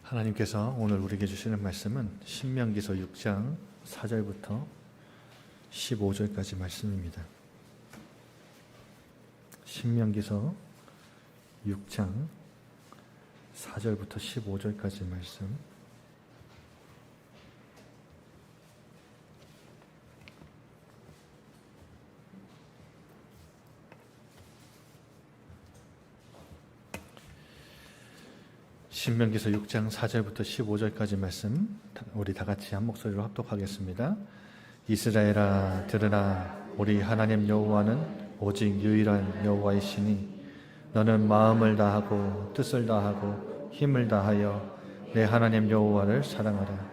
하나님께서 오늘 우리에게 주시는 말씀은 신명기서 6장 4절부터 15절까지 말씀입니다. 신명기서 6장 4절부터 15절까지 말씀. 신명기서 6장 4절부터 15절까지 말씀 우리 다 같이 한 목소리로 합독하겠습니다. 이스라엘아 들으라. 우리 하나님 여호와는 오직 유일한 여호와이시니 너는 마음을 다하고 뜻을 다하고 힘을 다하여 내 하나님 여호와를 사랑하라.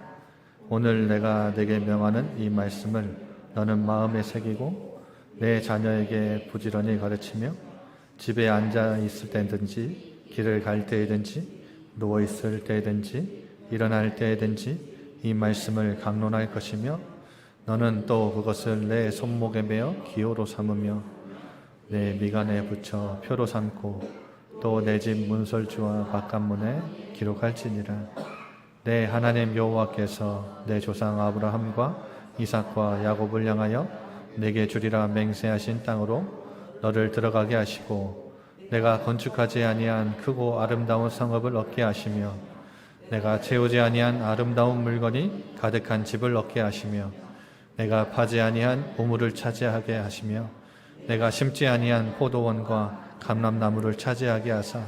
오늘 내가 내게 명하는 이 말씀을 너는 마음에 새기고 내 자녀에게 부지런히 가르치며 집에 앉아 있을 때든지 길을 갈 때든지 누워있을 때든지 일어날 때든지 이 말씀을 강론할 것이며 너는 또 그것을 내 손목에 매어 기호로 삼으며 내 미간에 붙여 표로 삼고 또 내 집 문설주와 바깥문에 기록할지니라. 내 하나님 여호와께서 내 조상 아브라함과 이삭과 야곱을 향하여 내게 주리라 맹세하신 땅으로 너를 들어가게 하시고 내가 건축하지 아니한 크고 아름다운 성읍을 얻게 하시며 내가 채우지 아니한 아름다운 물건이 가득한 집을 얻게 하시며 내가 파지 아니한 우물을 차지하게 하시며 내가 심지 아니한 포도원과 감람나무를 차지하게 하사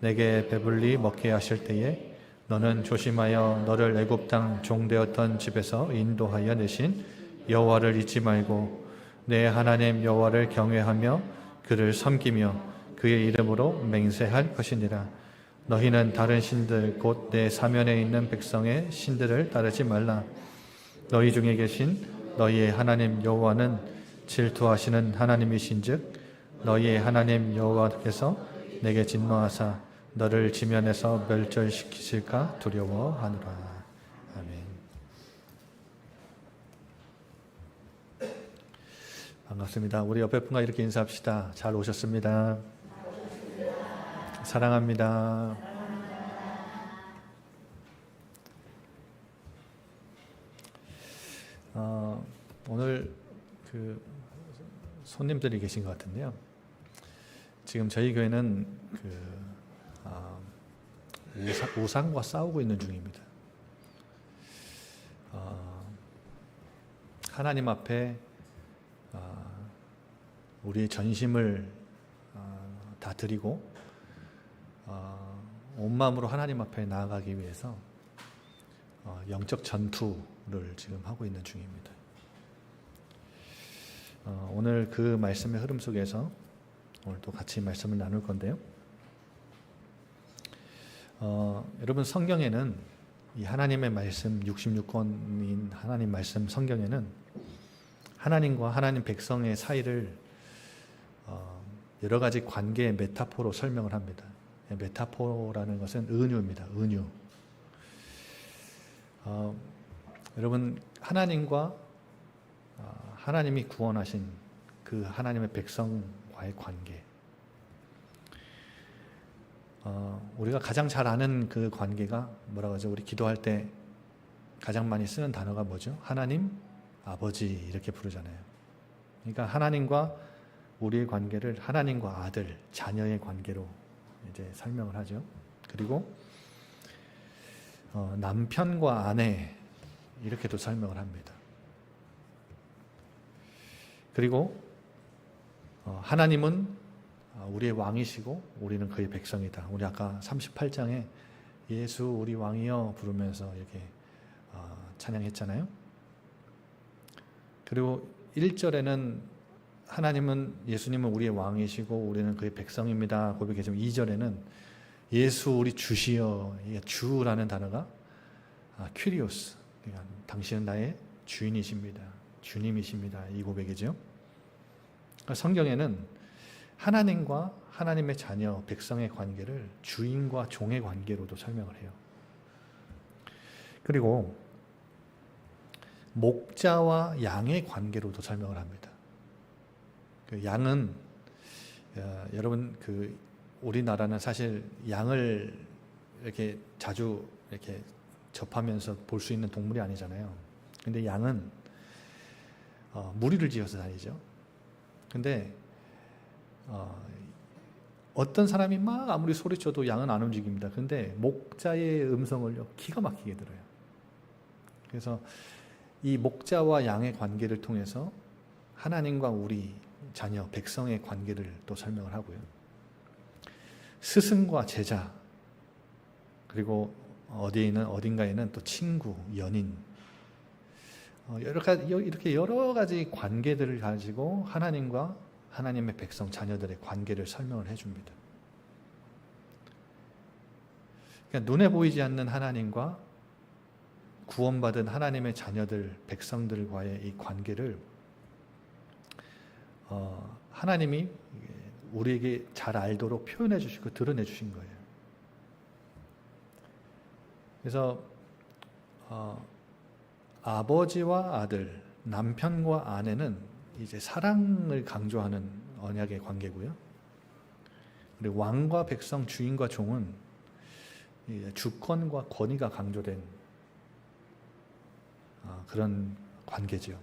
내게 배불리 먹게 하실 때에 너는 조심하여 너를 애굽 땅 종되었던 집에서 인도하여 내신 여호와를 잊지 말고 내 하나님 여호와를 경외하며 그를 섬기며 그의 이름으로 맹세할 것이니라. 너희는 다른 신들 곧 내 사면에 있는 백성의 신들을 따르지 말라. 너희 중에 계신 너희의 하나님 여호와는 질투하시는 하나님이신즉 너희의 하나님 여호와께서 내게 진노하사 너를 지면에서 멸절시키실까 두려워하노라. 아멘. 반갑습니다. 우리 옆에 분과 이렇게 인사합시다. 잘 오셨습니다. 사랑합니다. 오늘 손님들이 계신 것 같은데요. 지금 저희 교회는 우상과 싸우고 있는 중입니다. 하나님 앞에 우리의 전심을 다 드리고 온 마음으로 하나님 앞에 나아가기 위해서 영적 전투를 지금 하고 있는 중입니다. 오늘 그 말씀의 흐름 속에서 오늘 또 같이 말씀을 나눌 건데요. 여러분 성경에는 이 하나님의 말씀 66권인 하나님 말씀 성경에는 하나님과 하나님 백성의 사이를 여러 가지 관계의 메타포로 설명을 합니다. 메타포라는 것은 은유입니다. 은유. 여러분 하나님과 하나님이 구원하신 그 하나님의 백성과의 관계. 우리가 가장 잘 아는 그 관계가 뭐라고 하죠? 우리 기도할 때 가장 많이 쓰는 단어가 뭐죠? 하나님, 아버지 이렇게 부르잖아요. 그러니까 하나님과 우리의 관계를 하나님과 아들, 자녀의 관계로 이제 설명을 하죠. 그리고 남편과 아내 이렇게도 설명을 합니다. 그리고 하나님은 우리의 왕이시고 우리는 그의 백성이다. 우리 아까 38장에 예수 우리 왕이여 부르면서 이렇게 찬양했잖아요. 그리고 1절에는 하나님은 예수님은 우리의 왕이시고 우리는 그의 백성입니다 고백했지만 2절에는 예수 우리 주시여, 주라는 단어가 퀴리오스, 그러니까 당신은 나의 주인이십니다, 주님이십니다 이 고백이죠. 그러니까 성경에는 하나님과 하나님의 자녀, 백성의 관계를 주인과 종의 관계로도 설명을 해요. 그리고 목자와 양의 관계로도 설명을 합니다. 그 양은 여러분 우리나라는 사실 양을 이렇게 자주 이렇게 접하면서 볼 수 있는 동물이 아니잖아요. 근데 양은 무리를 지어서 다니죠. 근데 어떤 사람이 막 아무리 소리쳐도 양은 안 움직입니다. 근데 목자의 음성을요, 기가 막히게 들어요. 그래서 이 목자와 양의 관계를 통해서 하나님과 우리 자녀, 백성의 관계를 또 설명을 하고요. 스승과 제자, 그리고 어딘가에는 또 친구, 연인, 이렇게 여러 가지 관계들을 가지고 하나님과 하나님의 백성, 자녀들의 관계를 설명을 해줍니다. 그러니까 눈에 보이지 않는 하나님과 구원받은 하나님의 자녀들, 백성들과의 이 관계를 하나님이 우리에게 잘 알도록 표현해 주시고 드러내 주신 거예요. 그래서 아버지와 아들, 남편과 아내는 이제 사랑을 강조하는 언약의 관계고요. 그리고 왕과 백성, 주인과 종은 주권과 권위가 강조된 그런 관계죠.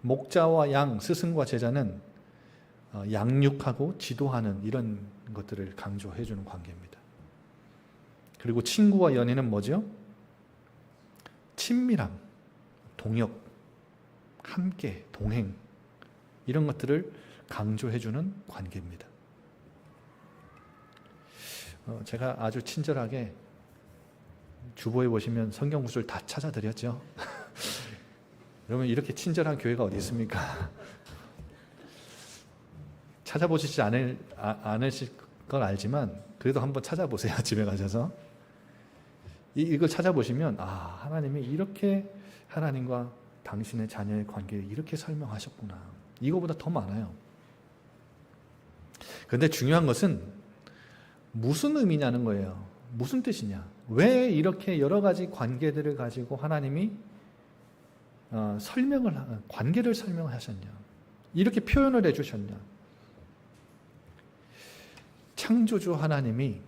목자와 양, 스승과 제자는 양육하고 지도하는 이런 것들을 강조해 주는 관계입니다. 그리고 친구와 연인은 뭐죠? 친밀함, 동역, 함께, 동행, 이런 것들을 강조해 주는 관계입니다. 제가 아주 친절하게 주보에 보시면 성경 구절 다 찾아드렸죠. 여러분, 이렇게 친절한 교회가 어디 있습니까? 찾아보시지 않으실 걸 알지만 그래도 한번 찾아보세요. 집에 가셔서. 이걸 찾아보시면 하나님이 이렇게 하나님과 당신의 자녀의 관계를 이렇게 설명하셨구나. 이거보다 더 많아요. 그런데 중요한 것은 무슨 의미냐는 거예요. 무슨 뜻이냐. 왜 이렇게 여러 가지 관계들을 가지고 하나님이 관계를 설명하셨냐. 이렇게 표현을 해주셨냐. 창조주 하나님이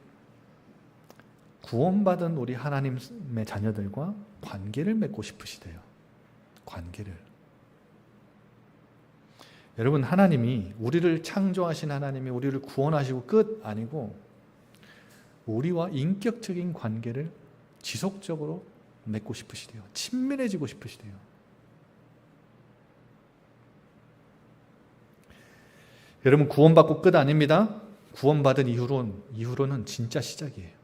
구원받은 우리 하나님의 자녀들과 관계를 맺고 싶으시대요. 관계를. 여러분, 하나님이 우리를 창조하신 하나님이 우리를 구원하시고 끝 아니고 우리와 인격적인 관계를 지속적으로 맺고 싶으시대요. 친밀해지고 싶으시대요. 여러분, 구원받고 끝 아닙니다. 구원받은 이후로는 진짜 시작이에요.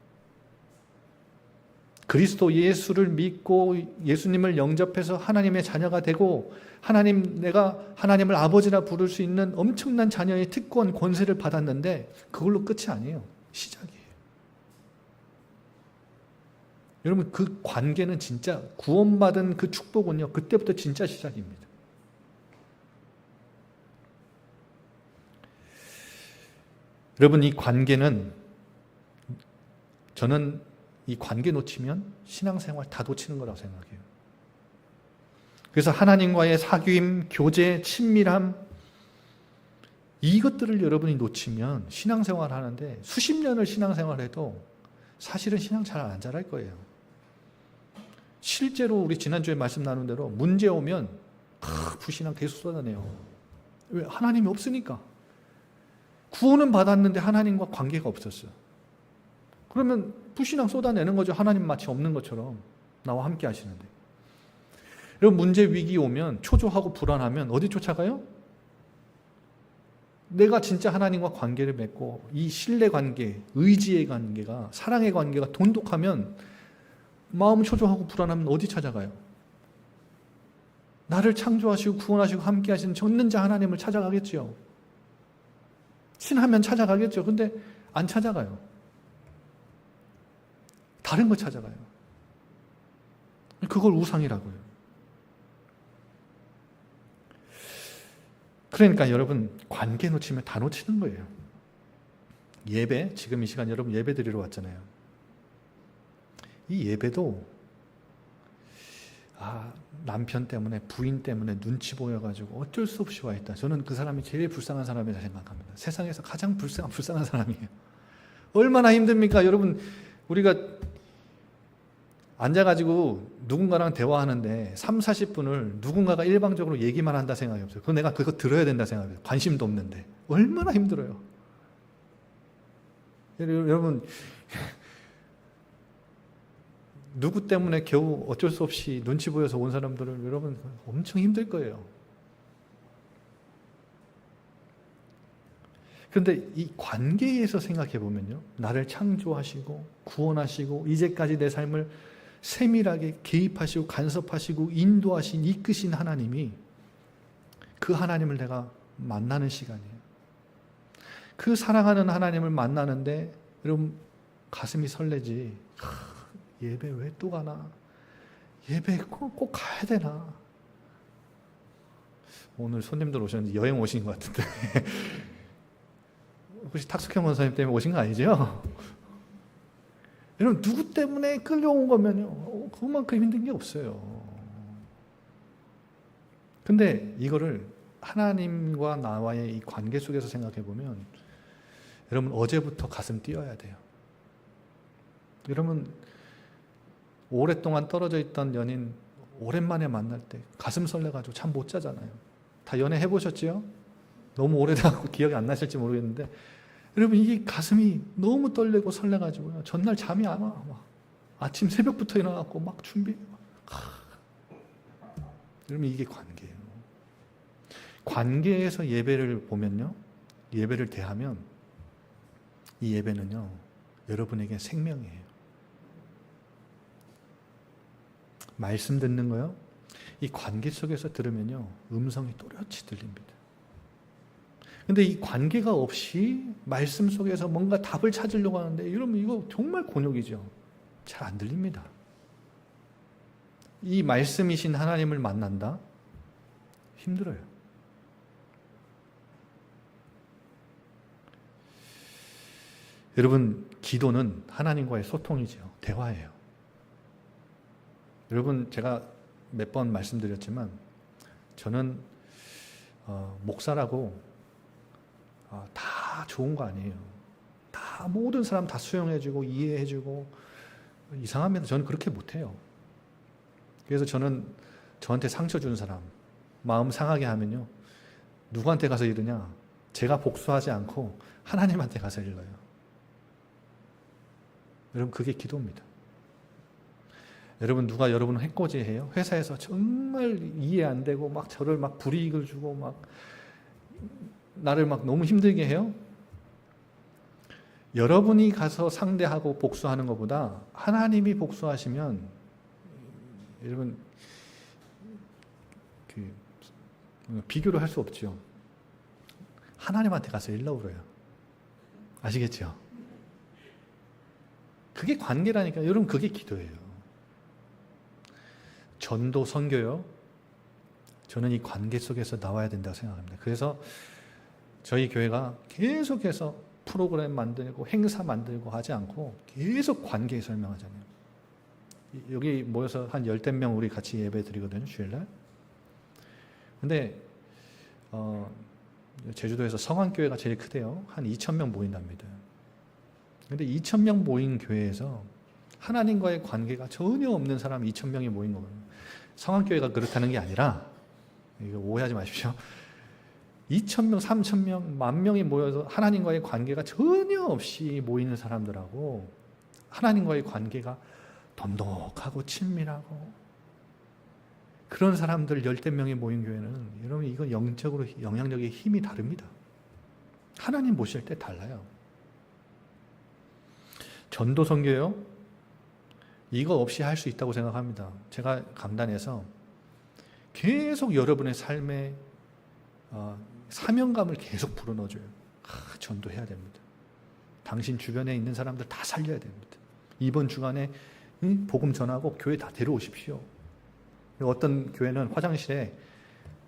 그리스도 예수를 믿고 예수님을 영접해서 하나님의 자녀가 되고 내가 하나님을 아버지라 부를 수 있는 엄청난 자녀의 특권, 권세를 받았는데 그걸로 끝이 아니에요. 시작이에요. 여러분, 그 관계는 진짜 구원받은 그 축복은요, 그때부터 진짜 시작입니다. 여러분, 이 관계는 저는 이 관계 놓치면 신앙생활 다 놓치는 거라고 생각해요. 그래서 하나님과의 사귐, 교제, 친밀함, 이것들을 여러분이 놓치면 신앙생활 하는데 수십 년을 신앙생활 해도 사실은 신앙 잘 안 잘할 거예요. 실제로 우리 지난주에 말씀 나눈 대로 문제 오면 불신앙 계속 쏟아내요. 왜? 하나님이 없으니까. 구원은 받았는데 하나님과 관계가 없었어요. 그러면 불신앙 쏟아내는 거죠. 하나님 마치 없는 것처럼 나와 함께 하시는데. 여러분, 문제 위기 오면 초조하고 불안하면 어디 쫓아가요? 내가 진짜 하나님과 관계를 맺고 이 신뢰 관계, 의지의 관계가, 사랑의 관계가 돈독하면 마음 초조하고 불안하면 어디 찾아가요? 나를 창조하시고 구원하시고 함께 하시는 전능자 하나님을 찾아가겠죠. 친하면 찾아가겠죠. 근데 안 찾아가요. 다른 거 찾아가요. 그걸 우상이라고요. 그러니까 여러분, 관계 놓치면 다 놓치는 거예요. 예배, 지금 이 시간 여러분 예배 드리러 왔잖아요. 이 예배도 남편 때문에, 부인 때문에 눈치 보여가지고 어쩔 수 없이 와 있다. 저는 그 사람이 제일 불쌍한 사람이라 생각합니다. 세상에서 가장 불쌍한 사람이에요. 얼마나 힘듭니까? 여러분, 우리가 앉아가지고 누군가랑 대화하는데 3, 40분을 누군가가 일방적으로 얘기만 한다 생각이 없어요. 그럼 내가 그거 들어야 된다 생각이 없어요. 관심도 없는데. 얼마나 힘들어요. 여러분, 누구 때문에 겨우 어쩔 수 없이 눈치 보여서 온 사람들은 여러분 엄청 힘들 거예요. 그런데 이 관계에서 생각해 보면요. 나를 창조하시고 구원하시고 이제까지 내 삶을 세밀하게 개입하시고 간섭하시고 인도하신 이끄신 하나님이 그 하나님을 내가 만나는 시간이에요. 그 사랑하는 하나님을 만나는데 여러분 가슴이 설레지. 예배 왜 또 가나? 예배 꼭 가야 되나? 오늘 손님들 오셨는데 여행 오신 것 같은데 혹시 탁숙형 원사님 때문에 오신 거 아니죠? 여러분 누구 때문에 끌려온 거면요 그만큼 힘든 게 없어요. 근데 이거를 하나님과 나와의 이 관계 속에서 생각해 보면 여러분 어제부터 가슴 뛰어야 돼요. 여러분 오랫동안 떨어져 있던 연인 오랜만에 만날 때 가슴 설레가지고 잠 못 자잖아요. 다 연애 해보셨지요? 너무 오래돼서 기억이 안 나실지 모르겠는데 여러분 이게 가슴이 너무 떨리고 설레가지고요. 전날 잠이 안 와. 막 아침 새벽부터 일어나고 막 준비. 여러분 이게 관계예요. 관계에서 예배를 보면요. 예배를 대하면 이 예배는요. 여러분에게 생명이에요. 말씀 듣는 거요. 이 관계 속에서 들으면요. 음성이 또렷이 들립니다. 근데 이 관계가 없이 말씀 속에서 뭔가 답을 찾으려고 하는데 여러분 이거 정말 곤욕이죠. 잘 안 들립니다. 이 말씀이신 하나님을 만난다? 힘들어요. 여러분 기도는 하나님과의 소통이죠. 대화예요. 여러분 제가 몇 번 말씀드렸지만 저는 목사라고 다 좋은 거 아니에요. 다 모든 사람 다 수용해주고 이해해주고 이상합니다. 저는 그렇게 못해요. 그래서 저는 저한테 상처 준 사람 마음 상하게 하면요. 누구한테 가서 이러냐? 제가 복수하지 않고 하나님한테 가서 일러요. 여러분 그게 기도입니다. 여러분 누가 여러분을 해코지해요? 회사에서 정말 이해 안 되고 막 저를 막 불이익을 주고 막 나를 막 너무 힘들게 해요? 여러분이 가서 상대하고 복수하는 것보다 하나님이 복수하시면 여러분 비교를 할 수 없죠. 하나님한테 가서 일러 그래요. 아시겠죠? 그게 관계라니까. 여러분 그게 기도예요. 전도 선교요. 저는 이 관계 속에서 나와야 된다고 생각합니다. 그래서 저희 교회가 계속해서 프로그램 만들고 행사 만들고 하지 않고 계속 관계 설명하잖아요. 여기 모여서 한 10명 우리 같이 예배 드리거든요. 주일날. 근데 제주도에서 성안교회가 제일 크대요. 한 2,000명 모인답니다. 근데 2,000명 모인 교회에서 하나님과의 관계가 전혀 없는 사람 2,000명이 모인 거거든요. 성안교회가 그렇다는 게 아니라 이거 오해하지 마십시오. 2,000명, 3,000명, 10,000명이 모여서 하나님과의 관계가 전혀 없이 모이는 사람들하고 하나님과의 관계가 돈독하고 친밀하고 그런 사람들 10명이 모인 교회는 여러분 이건 영적으로 영향력의 힘이 다릅니다. 하나님 모실 때 달라요. 전도 선교요? 이거 없이 할 수 있다고 생각합니다. 제가 강단에서 계속 여러분의 삶에 사명감을 계속 불어넣어줘요. 전도해야 됩니다. 당신 주변에 있는 사람들 다 살려야 됩니다. 이번 주간에 복음 전하고 교회 다 데려오십시오. 어떤 교회는 화장실에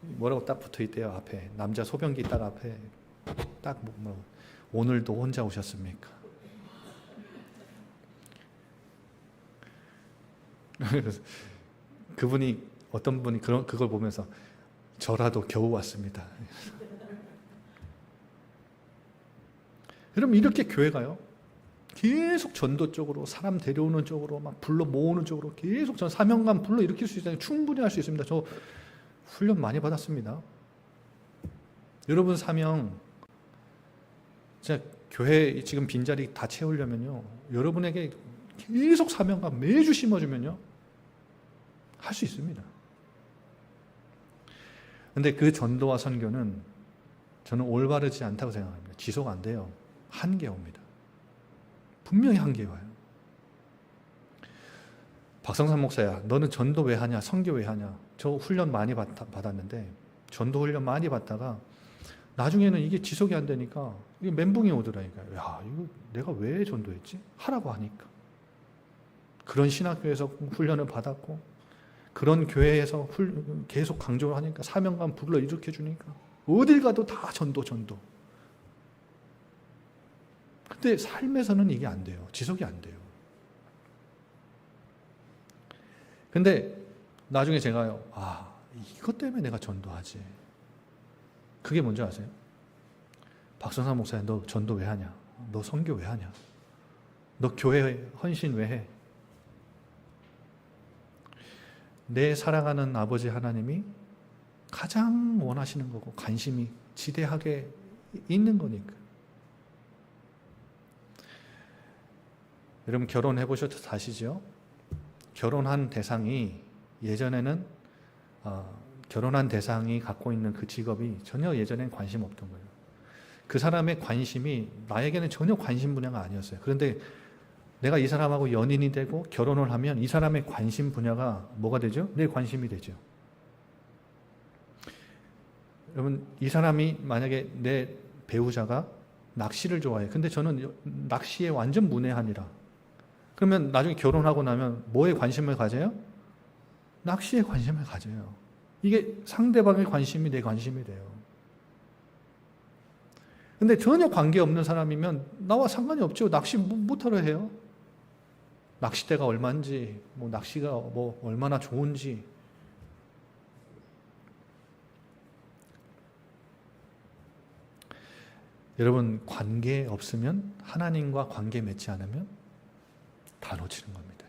뭐라고 딱 붙어있대요. 앞에 남자 소변기 딱 앞에 딱 오늘도 혼자 오셨습니까? 그분이 어떤 분이 그걸 보면서 저라도 겨우 왔습니다. 여러분 이렇게 교회가요. 계속 전도 쪽으로, 사람 데려오는 쪽으로, 막 불러 모으는 쪽으로 계속 전 사명감 불러 일으킬 수 있어요. 충분히 할 수 있습니다. 저 훈련 많이 받았습니다. 여러분 사명, 진짜 교회 지금 빈자리 다 채우려면요, 여러분에게 계속 사명감 매주 심어주면요, 할 수 있습니다. 근데 그 전도와 선교는 저는 올바르지 않다고 생각합니다. 지속 안 돼요. 한계 옵니다. 분명히 한계 와요. 박성산 목사야, 너는 전도 왜 하냐? 선교 왜 하냐? 저 훈련 많이 받았는데, 전도 훈련 많이 받다가 나중에는 이게 지속이 안 되니까 이게 멘붕이 오더라니까요. 야, 이거 내가 왜 전도했지? 하라고 하니까. 그런 신학교에서 훈련을 받았고, 그런 교회에서 계속 강조를 하니까, 사명감 불러 일으켜 주니까 어딜 가도 다 전도. 근데 삶에서는 이게 안 돼요. 지속이 안 돼요. 근데 나중에 제가요, 이것 때문에 내가 전도하지. 그게 뭔지 아세요? 박성산 목사님, 너 전도 왜 하냐? 너 선교 왜 하냐? 너 교회 헌신 왜 해? 내 사랑하는 아버지 하나님이 가장 원하시는 거고 관심이 지대하게 있는 거니까. 여러분 결혼해 보셔도 아시죠? 결혼한 대상이 예전에는 결혼한 대상이 갖고 있는 그 직업이 전혀 예전엔 관심 없던 거예요. 그 사람의 관심이 나에게는 전혀 관심 분야가 아니었어요. 그런데 내가 이 사람하고 연인이 되고 결혼을 하면 이 사람의 관심 분야가 뭐가 되죠? 내 관심이 되죠. 여러분, 이 사람이 만약에 내 배우자가 낚시를 좋아해. 근데 저는 낚시에 완전 문외한이라. 그러면 나중에 결혼하고 나면 뭐에 관심을 가져요? 낚시에 관심을 가져요. 이게 상대방의 관심이 내 관심이 돼요. 근데 전혀 관계없는 사람이면 나와 상관이 없죠. 낚시 못하러 해요. 낚싯대가 얼마인지, 낚시가 얼마나 좋은지. 여러분, 관계 없으면, 하나님과 관계 맺지 않으면 다 놓치는 겁니다.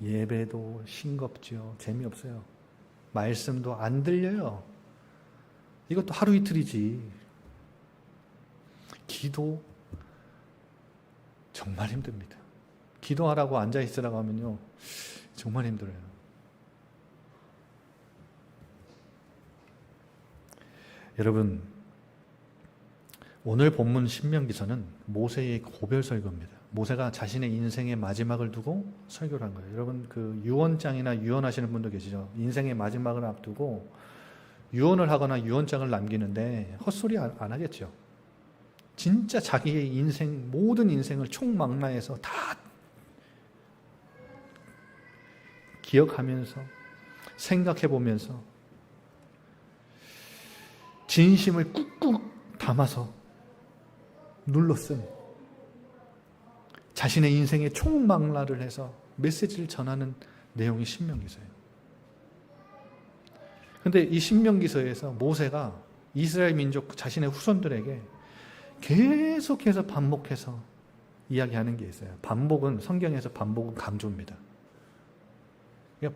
예배도 싱겁죠. 재미없어요. 말씀도 안 들려요. 이것도 하루 이틀이지. 기도 정말 힘듭니다. 기도하라고 앉아있으라고 하면요, 정말 힘들어요. 여러분, 오늘 본문 신명기서는 모세의 고별 설교입니다. 모세가 자신의 인생의 마지막을 두고 설교를 한 거예요. 여러분, 그 유언장이나 유언하시는 분도 계시죠? 인생의 마지막을 앞두고 유언을 하거나 유언장을 남기는데 헛소리 안 하겠죠. 진짜 자기의 인생, 모든 인생을 총망라해서 다 기억하면서 생각해보면서 진심을 꾹꾹 담아서 눌러쓴 자신의 인생의 총망라를 해서 메시지를 전하는 내용이 신명기서예요. 그런데 이 신명기서에서 모세가 이스라엘 민족 자신의 후손들에게 계속해서 반복해서 이야기하는 게 있어요. 반복은, 성경에서 반복은 강조입니다.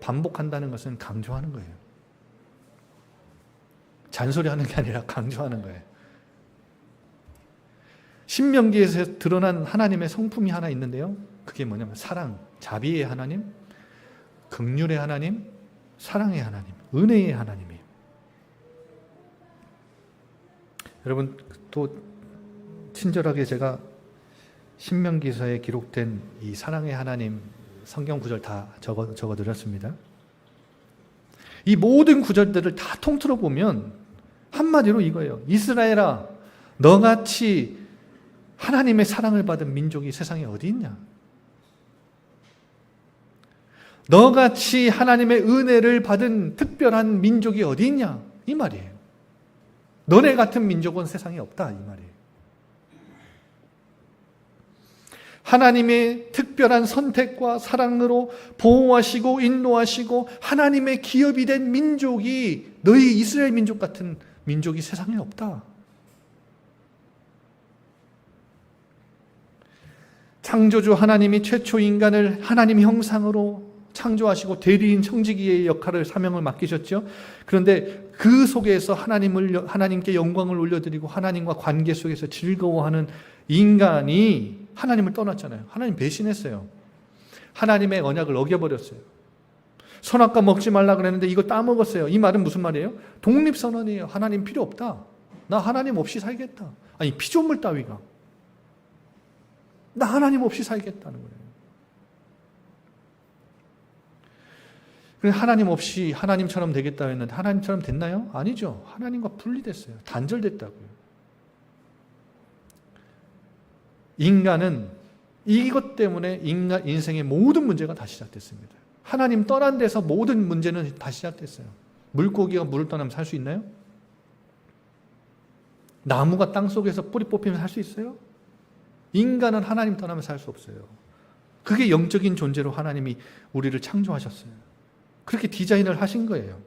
반복한다는 것은 강조하는 거예요. 잔소리하는 게 아니라 강조하는 거예요. 신명기에서 드러난 하나님의 성품이 하나 있는데요. 그게 뭐냐면 사랑, 자비의 하나님, 긍휼의 하나님, 사랑의 하나님, 은혜의 하나님이에요. 여러분, 또 친절하게 제가 신명기서에 기록된 이 사랑의 하나님 성경 구절 다 적어드렸습니다. 이 모든 구절들을 다 통틀어 보면 한마디로 이거예요. 이스라엘아, 너같이 하나님의 사랑을 받은 민족이 세상에 어디 있냐? 너같이 하나님의 은혜를 받은 특별한 민족이 어디 있냐? 이 말이에요. 너네 같은 민족은 세상에 없다, 이 말이에요. 하나님의 특별한 선택과 사랑으로 보호하시고 인도하시고 하나님의 기업이 된 민족이, 너희 이스라엘 민족 같은 민족이 세상에 없다. 창조주 하나님이 최초 인간을 하나님 형상으로 창조하시고 대리인 청지기의 역할을 사명을 맡기셨죠. 그런데 그 속에서 하나님께 영광을 올려드리고 하나님과 관계 속에서 즐거워하는 인간이 하나님을 떠났잖아요. 하나님 배신했어요. 하나님의 언약을 어겨버렸어요. 선악과 먹지 말라 그랬는데 이거 따먹었어요. 이 말은 무슨 말이에요? 독립선언이에요. 하나님 필요 없다. 나 하나님 없이 살겠다. 아니 피조물 따위가 나 하나님 없이 살겠다는 거예요. 그래서 하나님 없이 하나님처럼 되겠다 했는데 하나님처럼 됐나요? 아니죠. 하나님과 분리됐어요. 단절됐다고요. 인간은 이것 때문에 인생의 모든 문제가 다 시작됐습니다. 하나님 떠난 데서 모든 문제는 다 시작됐어요. 물고기가 물을 떠나면 살 수 있나요? 나무가 땅 속에서 뿌리 뽑히면 살 수 있어요? 인간은 하나님 떠나면 살 수 없어요. 그게 영적인 존재로 하나님이 우리를 창조하셨어요. 그렇게 디자인을 하신 거예요.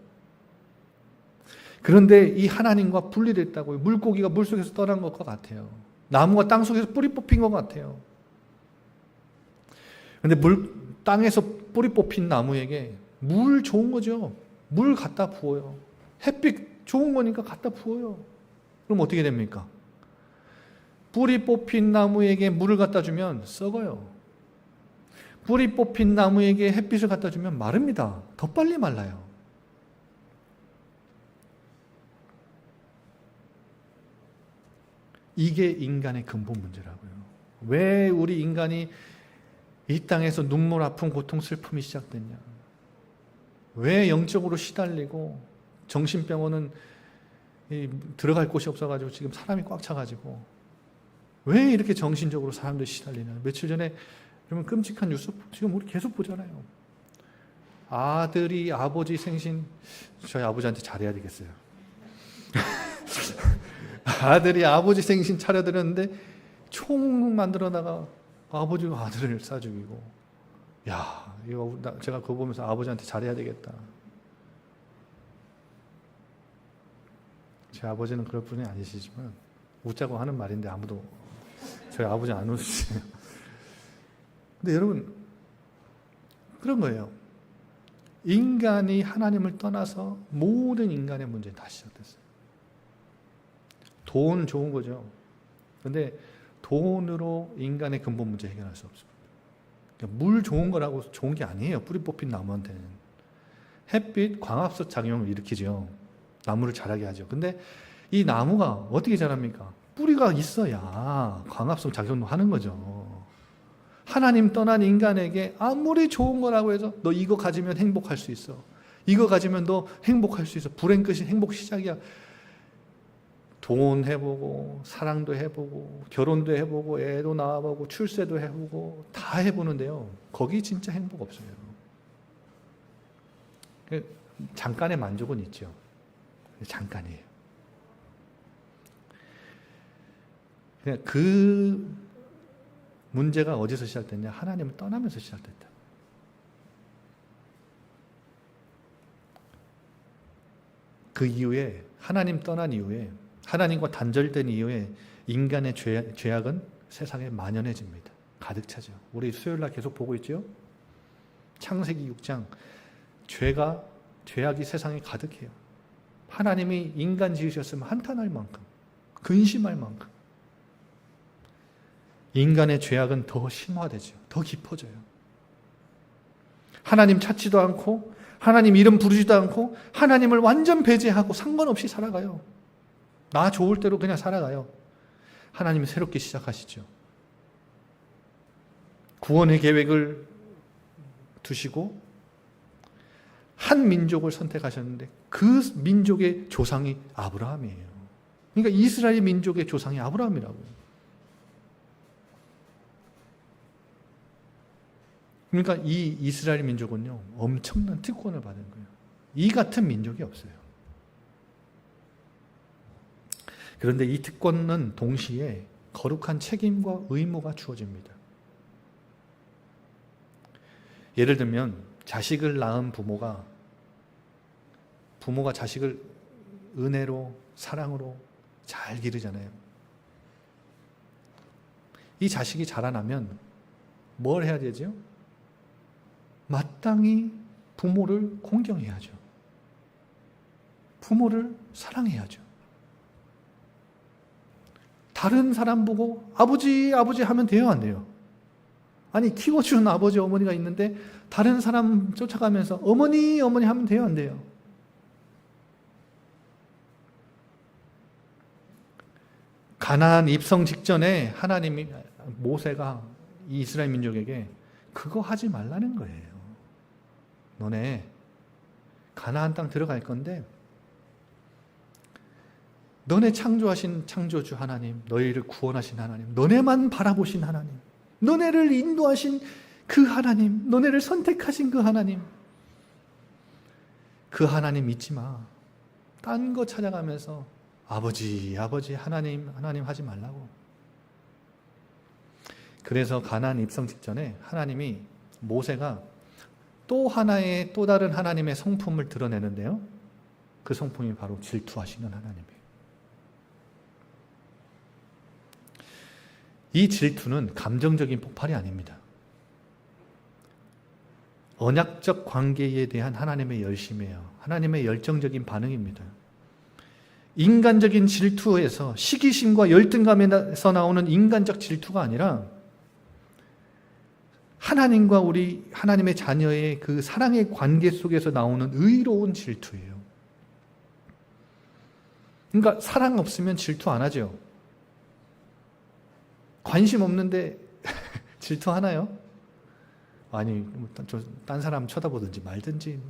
그런데 이 하나님과 분리됐다고요. 물고기가 물속에서 떠난 것과 같아요. 나무가 땅 속에서 뿌리 뽑힌 것 같아요. 그런데 땅에서 뿌리 뽑힌 나무에게 물 좋은 거죠. 물 갖다 부어요. 햇빛 좋은 거니까 갖다 부어요. 그럼 어떻게 됩니까? 뿌리 뽑힌 나무에게 물을 갖다 주면 썩어요. 뿌리 뽑힌 나무에게 햇빛을 갖다 주면 마릅니다. 더 빨리 말라요. 이게 인간의 근본 문제라고요. 왜 우리 인간이 이 땅에서 눈물, 아픔, 고통, 슬픔이 시작됐냐? 왜 영적으로 시달리고 정신병원은 들어갈 곳이 없어가지고 지금 사람이 꽉 차가지고 왜 이렇게 정신적으로 사람들이 시달리냐? 며칠 전에 여러분 끔찍한 뉴스 지금 우리 계속 보잖아요. 아들이 아버지 생신, 저희 아버지한테 잘해야 되겠어요. 아들이 아버지 생신 차려드렸는데 총 만들어다가 아버지가 아들을 쏴 죽이고, 야, 이거 제가 그거 보면서 아버지한테 잘해야 되겠다. 제 아버지는 그럴 분이 아니시지만 웃자고 하는 말인데 아무도 저희 아버지 안 웃으세요. 근데 여러분 그런 거예요. 인간이 하나님을 떠나서 모든 인간의 문제는 다 시작됐어요. 돈 좋은 거죠. 그런데 돈으로 인간의 근본 문제 해결할 수 없습니다. 그러니까 물 좋은 거라고 좋은 게 아니에요. 뿌리 뽑힌 나무한테는. 햇빛, 광합성 작용을 일으키죠. 나무를 자라게 하죠. 근데 이 나무가 어떻게 자랍니까? 뿌리가 있어야 광합성 작용도 하는 거죠. 하나님 떠난 인간에게 아무리 좋은 거라고 해서 너 이거 가지면 행복할 수 있어. 이거 가지면 너 행복할 수 있어. 불행 끝이 행복 시작이야. 돈 해보고 사랑도 해보고 결혼도 해보고 애도 낳아보고 출세도 해보고 다 해보는데요. 거기 진짜 행복 없어요. 잠깐의 만족은 있죠. 잠깐이에요. 그냥 그 문제가 어디서 시작됐냐? 하나님을 떠나면서 시작됐다. 그 이후에 하나님 떠난 이후에 하나님과 단절된 이후에 인간의 죄악은 세상에 만연해집니다. 가득 차죠. 우리 수요일날 계속 보고 있죠. 창세기 6장 죄악이 세상에 가득해요. 하나님이 인간 지으셨으면 한탄할 만큼 근심할 만큼 인간의 죄악은 더 심화되죠. 더 깊어져요. 하나님 찾지도 않고 하나님 이름 부르지도 않고 하나님을 완전 배제하고 상관없이 살아가요. 나 좋을 대로 그냥 살아가요. 하나님이 새롭게 시작하시죠. 구원의 계획을 두시고 한 민족을 선택하셨는데 그 민족의 조상이 아브라함이에요. 그러니까 이스라엘 민족의 조상이 아브라함이라고요. 그러니까 이 이스라엘 민족은요, 엄청난 특권을 받은 거예요. 이 같은 민족이 없어요. 그런데 이 특권은 동시에 거룩한 책임과 의무가 주어집니다. 예를 들면 자식을 낳은 부모가 자식을 은혜로 사랑으로 잘 기르잖아요. 이 자식이 자라나면 뭘 해야 되죠? 마땅히 부모를 공경해야죠. 부모를 사랑해야죠. 다른 사람 보고 아버지 아버지 하면 돼요, 안 돼요? 아니 키워주는 아버지 어머니가 있는데 다른 사람 쫓아가면서 어머니 어머니 하면 돼요, 안 돼요? 가나안 입성 직전에 하나님이 모세가 이 이스라엘 민족에게 그거 하지 말라는 거예요. 너네 가나안 땅 들어갈 건데 너네 창조하신 창조주 하나님, 너희를 구원하신 하나님, 너네만 바라보신 하나님, 너네를 인도하신 그 하나님, 너네를 선택하신 그 하나님, 그 하나님 믿지 마. 딴 거 찾아가면서 아버지 아버지 하나님 하나님 하지 말라고. 그래서 가나안 입성 직전에 하나님이 모세가 또 하나의 또 다른 하나님의 성품을 드러내는데요. 그 성품이 바로 질투하시는 하나님이에요. 이 질투는 감정적인 폭발이 아닙니다. 언약적 관계에 대한 하나님의 열심이에요. 하나님의 열정적인 반응입니다. 인간적인 질투에서 시기심과 열등감에서 나오는 인간적 질투가 아니라 하나님과 우리 하나님의 자녀의 그 사랑의 관계 속에서 나오는 의로운 질투예요. 그러니까 사랑 없으면 질투 안 하죠. 관심 없는데 질투하나요? 아니, 딴 사람 쳐다보든지 말든지,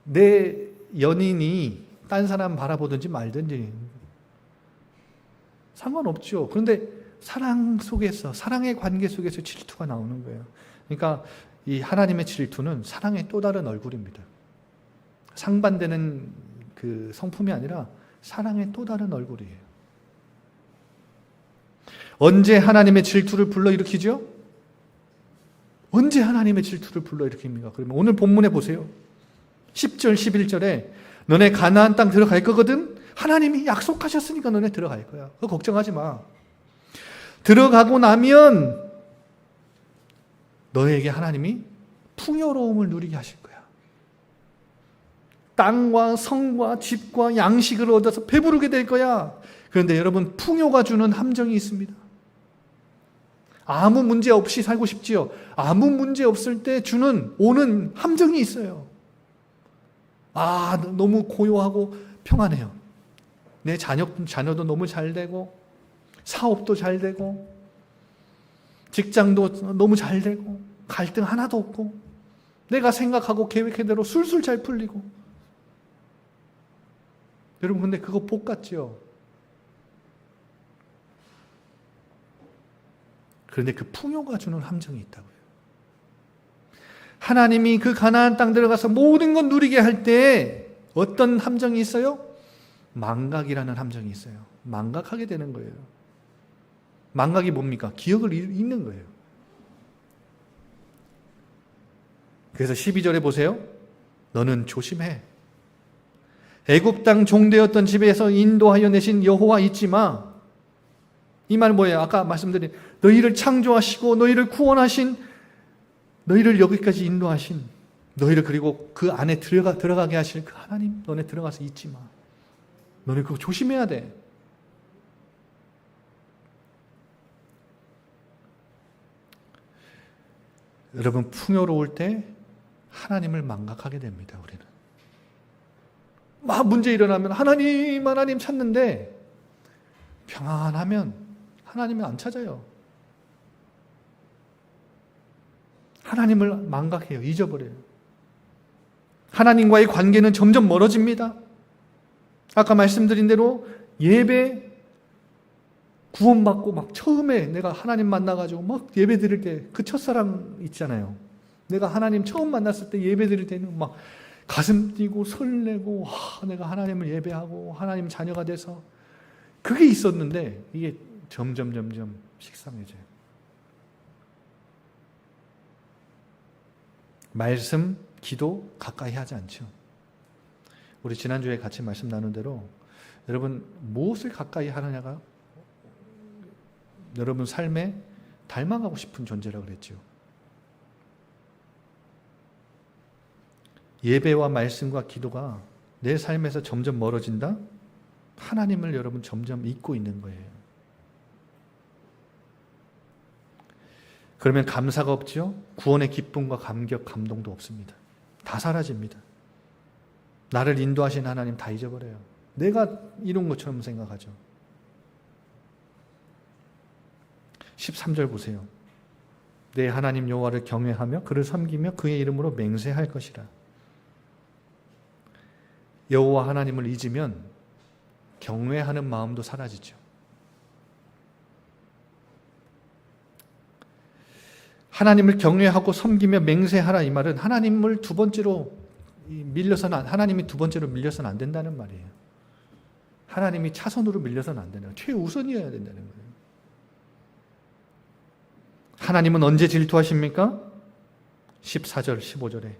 내 연인이 딴 사람 바라보든지 말든지 상관없죠. 그런데 사랑 속에서, 사랑의 관계 속에서 질투가 나오는 거예요. 그러니까 이 하나님의 질투는 사랑의 또 다른 얼굴입니다. 상반되는 그 성품이 아니라 사랑의 또 다른 얼굴이에요. 언제 하나님의 질투를 불러일으키죠? 언제 하나님의 질투를 불러일으킵니까? 그러면 오늘 본문에 보세요. 10절, 11절에 너네 가나안 땅 들어갈 거거든? 하나님이 약속하셨으니까 너네 들어갈 거야. 그거 걱정하지 마. 들어가고 나면 너에게 하나님이 풍요로움을 누리게 하실 거야. 땅과 성과 집과 양식을 얻어서 배부르게 될 거야. 그런데 여러분, 풍요가 주는 함정이 있습니다. 아무 문제 없이 살고 싶지요. 아무 문제 없을 때 오는 함정이 있어요. 너무 고요하고 평안해요. 내 자녀도 너무 잘 되고, 사업도 잘 되고, 직장도 너무 잘 되고, 갈등 하나도 없고, 내가 생각하고 계획한 대로 술술 잘 풀리고. 여러분, 근데 그거 복 같지요? 그런데 그 풍요가 주는 함정이 있다고요. 하나님이 그 가나안 땅 들어가서 모든 건 누리게 할 때 어떤 함정이 있어요? 망각이라는 함정이 있어요. 망각하게 되는 거예요. 망각이 뭡니까? 기억을 잃는 거예요. 그래서 12절에 보세요. 너는 조심해. 애굽 땅 종되었던 집에서 인도하여 내신 여호와 잊지 마. 이 말은 뭐예요? 아까 말씀드린 너희를 창조하시고 너희를 구원하신, 너희를 여기까지 인도하신, 너희를 그리고 그 안에 들어가게 하실 그 하나님, 너네 들어가서 잊지 마. 너네 그거 조심해야 돼. 여러분, 풍요로울 때 하나님을 망각하게 됩니다. 우리는 막 문제 일어나면 하나님 찾는데 평안하면 하나님을 안 찾아요. 하나님을 망각해요. 잊어버려요. 하나님과의 관계는 점점 멀어집니다. 아까 말씀드린 대로 예배 구원받고 막 처음에 내가 하나님 만나가지고 막 예배 드릴 때 그 첫사랑 있잖아요. 내가 하나님 처음 만났을 때 예배 드릴 때는 막 가슴 뛰고 설레고 내가 하나님을 예배하고 하나님 자녀가 돼서 그게 있었는데 이게 점점 식상해져요. 말씀, 기도 가까이 하지 않죠. 우리 지난주에 같이 말씀 나눈 대로 여러분 무엇을 가까이 하느냐가 여러분 삶의 닮아가고 싶은 존재라고 그랬죠. 예배와 말씀과 기도가 내 삶에서 점점 멀어진다? 하나님을 여러분 점점 잊고 있는 거예요. 그러면 감사가 없죠? 구원의 기쁨과 감격, 감동도 없습니다. 다 사라집니다. 나를 인도하신 하나님 다 잊어버려요. 내가 이룬 것처럼 생각하죠. 13절 보세요. 내 하나님 여호와를 경외하며 그를 섬기며 그의 이름으로 맹세할 것이라. 여호와 하나님을 잊으면 경외하는 마음도 사라지죠. 하나님을 경외하고 섬기며 맹세하라 이 말은 하나님을 두 번째로 하나님이 두 번째로 밀려서는 안 된다는 말이에요. 하나님이 차선으로 밀려서는 안 되는, 최우선이어야 된다는 거예요. 하나님은 언제 질투하십니까? 14절, 15절에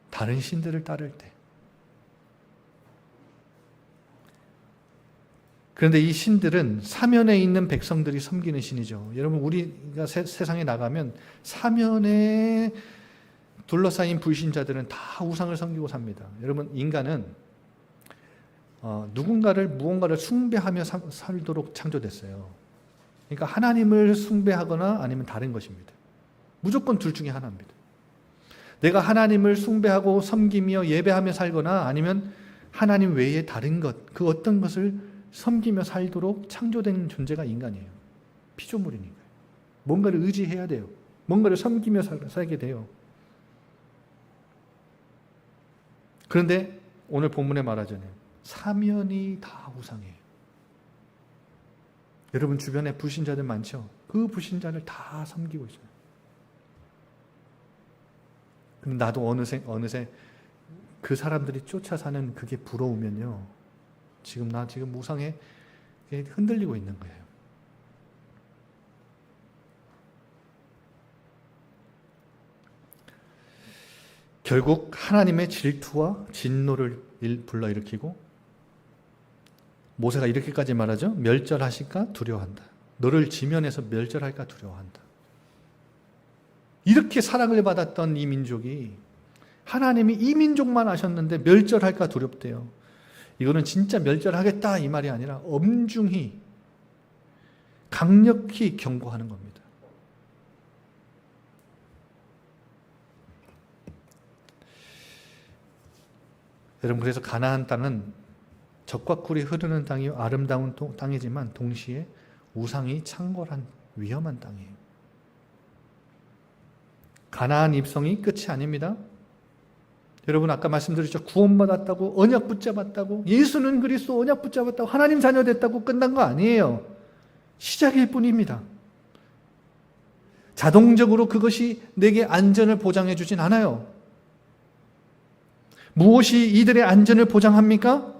다른 신들을 따를 때. 그런데 이 신들은 사면에 있는 백성들이 섬기는 신이죠. 여러분 우리가 세상에 나가면 사면에 둘러싸인 불신자들은 다 우상을 섬기고 삽니다. 여러분 인간은 무언가를 숭배하며 살도록 창조됐어요. 그러니까 하나님을 숭배하거나 아니면 다른 것입니다. 무조건 둘 중에 하나입니다. 내가 하나님을 숭배하고 섬기며 예배하며 살거나 아니면 하나님 외에 다른 것, 그 어떤 것을 섬기며 살도록 창조된 존재가 인간이에요. 피조물이니까요. 뭔가를 의지해야 돼요. 뭔가를 섬기며 살게 돼요. 그런데 오늘 본문에 말하잖아요. 사면이 다 우상이에요. 여러분 주변에 불신자들 많죠? 그 불신자를 다 섬기고 있어요. 근데 나도 어느새 그 사람들이 쫓아 사는 그게 부러우면요. 나 지금 우상에 흔들리고 있는 거예요. 결국 하나님의 질투와 진노를 불러일으키고 모세가 이렇게까지 말하죠. 멸절하실까 두려워한다. 너를 지면에서 멸절할까 두려워한다. 이렇게 사랑을 받았던 이 민족이 하나님이 이 민족만 아셨는데 멸절할까 두렵대요. 이거는 진짜 멸절하겠다 이 말이 아니라 엄중히 강력히 경고하는 겁니다. 여러분 그래서 가나안 땅은 젖과 꿀이 흐르는 땅이 아름다운 땅이지만 동시에 우상이 창궐한 위험한 땅이에요. 가나안 입성이 끝이 아닙니다. 여러분 아까 말씀드렸죠. 구원받았다고 언약 붙잡았다고 예수는 그리스도 언약 붙잡았다고 하나님 자녀 됐다고 끝난 거 아니에요. 시작일 뿐입니다. 자동적으로 그것이 내게 안전을 보장해 주진 않아요. 무엇이 이들의 안전을 보장합니까?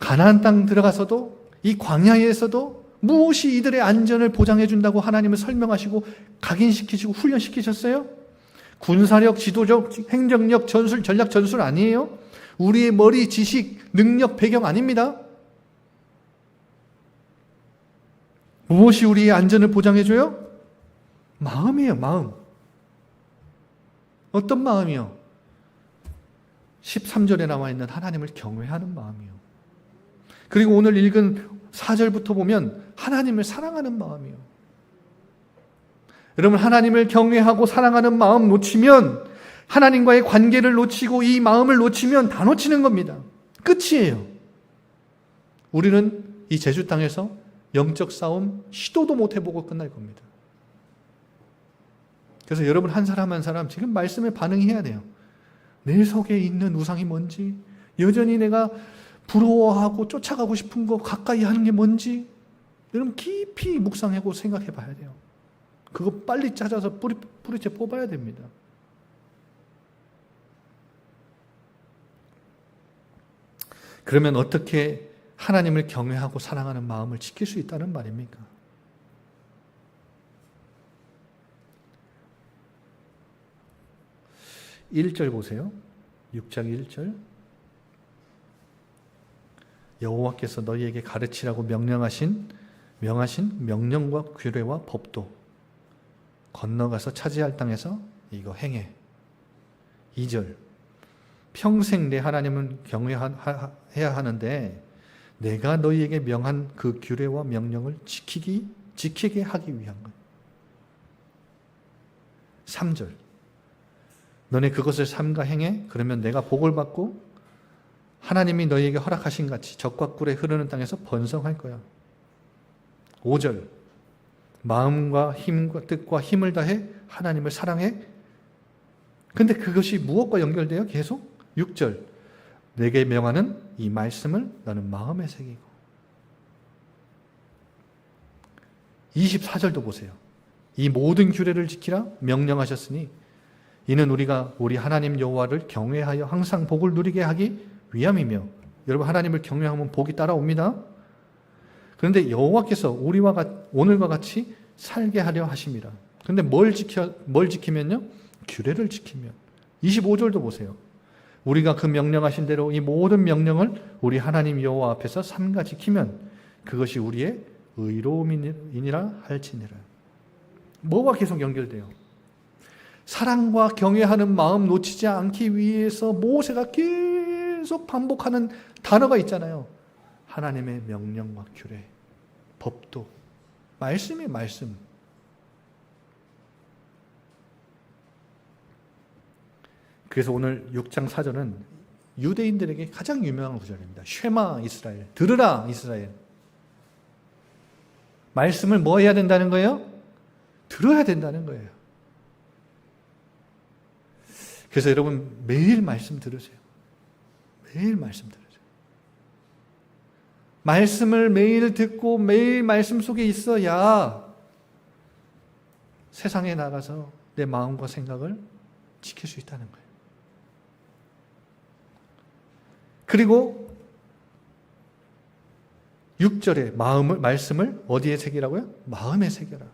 가나안 땅 들어가서도 이 광야에서도 무엇이 이들의 안전을 보장해 준다고 하나님을 설명하시고 각인시키시고 훈련시키셨어요? 군사력, 지도력, 행정력, 전술, 전략 전술 아니에요? 우리의 머리, 지식, 능력, 배경 아닙니다. 무엇이 우리의 안전을 보장해 줘요? 마음이에요, 마음. 어떤 마음이요? 13절에 나와 있는 하나님을 경외하는 마음이요. 그리고 오늘 읽은 4절부터 보면 하나님을 사랑하는 마음이요. 여러분 하나님을 경외하고 사랑하는 마음 놓치면 하나님과의 관계를 놓치고 이 마음을 놓치면 다 놓치는 겁니다. 끝이에요. 우리는 이 제주 땅에서 영적 싸움 시도도 못 해보고 끝날 겁니다. 그래서 여러분 한 사람 한 사람 지금 말씀에 반응해야 돼요. 내 속에 있는 우상이 뭔지, 여전히 내가 부러워하고 쫓아가고 싶은 거 가까이 하는 게 뭔지 여러분 깊이 묵상하고 생각해 봐야 돼요. 그거 빨리 찾아서 뿌리째 뽑아야 됩니다. 그러면 어떻게 하나님을 경외하고 사랑하는 마음을 지킬 수 있다는 말입니까? (1절) 보세요. 6장 1절. 여호와께서 너희에게 가르치라고 명령하신 명하신 명령과 규례와 법도 건너가서 차지할 땅에서 이거 행해. 2절 평생 내 하나님은 경외해야 하는데 내가 너희에게 명한 그 규례와 명령을 지키게 하기 위한 것. 3절 너네 그것을 삼가 행해. 그러면 내가 복을 받고 하나님이 너희에게 허락하신 같이 적과 꿀에 흐르는 땅에서 번성할 거야. 5절 마음과 힘과 뜻과 힘을 다해 하나님을 사랑해. 근데 그것이 무엇과 연결돼요? 계속 6절 내게 명하는 이 말씀을 너는 마음에 새기고. 24절도 보세요. 이 모든 규례를 지키라 명령하셨으니 이는 우리가 우리 하나님 여호와를 경외하여 항상 복을 누리게 하기 위함이며. 여러분 하나님을 경외하면 복이 따라옵니다. 그런데 여호와께서 오늘과 같이 살게 하려 하심이라. 그런데 뭘 지키면요? 규례를 지키면. 25절도 보세요. 우리가 그 명령하신 대로 이 모든 명령을 우리 하나님 여호와 앞에서 삼가 지키면 그것이 우리의 의로움이니라 할지니라. 뭐가 계속 연결돼요? 사랑과 경외하는 마음 놓치지 않기 위해서 모세가 계속 반복하는 단어가 있잖아요. 하나님의 명령과 규례, 법도, 말씀이 말씀. 그래서 오늘 6장 4절은 유대인들에게 가장 유명한 구절입니다. 쉐마 이스라엘, 들으라 이스라엘. 말씀을 뭐 해야 된다는 거예요? 들어야 된다는 거예요. 그래서 여러분 매일 말씀 들으세요. 매일 말씀 들으세요. 말씀을 매일 듣고 매일 말씀 속에 있어야 세상에 나가서 내 마음과 생각을 지킬 수 있다는 거예요. 그리고 6절에 말씀을 어디에 새기라고요? 마음에 새겨라.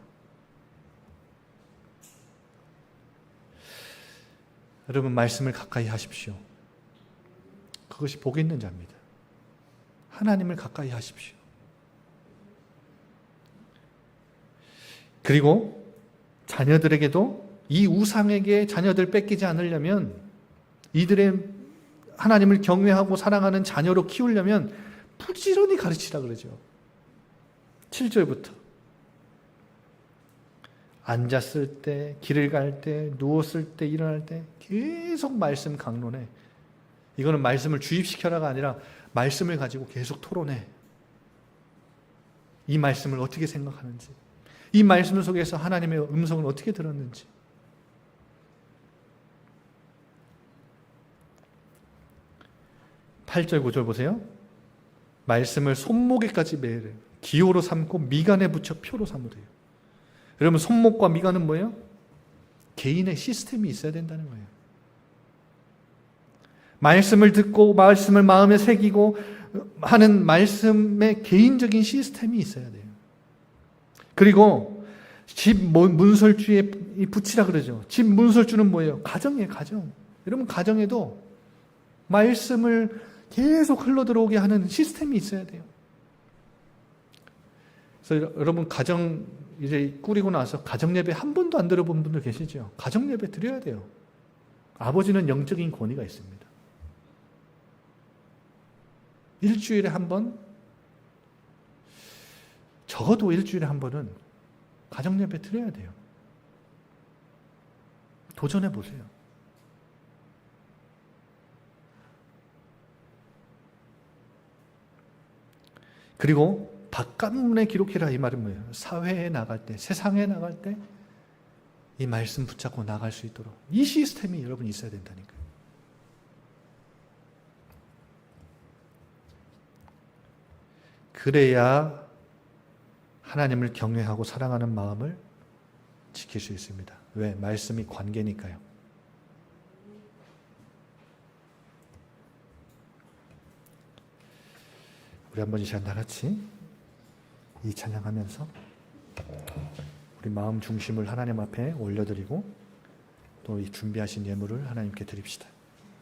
여러분 말씀을 가까이 하십시오. 그것이 복 있는 자입니다. 하나님을 가까이 하십시오. 그리고 자녀들에게도 이 우상에게 자녀들 뺏기지 않으려면 이들의 하나님을 경외하고 사랑하는 자녀로 키우려면 부지런히 가르치라 그러죠. 7절부터 앉았을 때, 길을 갈 때, 누웠을 때, 일어날 때 계속 말씀 강론해. 이거는 말씀을 주입시켜라가 아니라 말씀을 가지고 계속 토론해. 이 말씀을 어떻게 생각하는지, 이 말씀 속에서 하나님의 음성을 어떻게 들었는지. (8절) (9절) 보세요. 말씀을 손목에까지 매래. 기호로 삼고 미간에 붙여 표로 삼으래요. 여러분 손목과 미간은 뭐예요? 개인의 시스템이 있어야 된다는 거예요. 말씀을 듣고 말씀을 마음에 새기고 하는 말씀의 개인적인 시스템이 있어야 돼요. 그리고 집 문설주에 붙이라 그러죠. 집 문설주는 뭐예요? 가정이에요. 가정. 여러분 가정에도 말씀을 계속 흘러들어오게 하는 시스템이 있어야 돼요. 그래서 여러분 가정 이제 꾸리고 나서 가정 예배 한 번도 안 들어본 분들 계시죠? 가정 예배 드려야 돼요. 아버지는 영적인 권위가 있습니다. 일주일에 한 번, 적어도 일주일에 한 번은 가정 예배 드려야 돼요. 도전해 보세요. 그리고 바깥문에 기록해라 이 말은 뭐예요? 사회에 나갈 때, 세상에 나갈 때 이 말씀 붙잡고 나갈 수 있도록 이 시스템이 여러분 있어야 된다니까요. 그래야 하나님을 경외하고 사랑하는 마음을 지킬 수 있습니다. 왜? 말씀이 관계니까요. 우리 한번 이 시간 다 같이 이 찬양하면서 우리 마음 중심을 하나님 앞에 올려드리고 또 이 준비하신 예물을 하나님께 드립시다.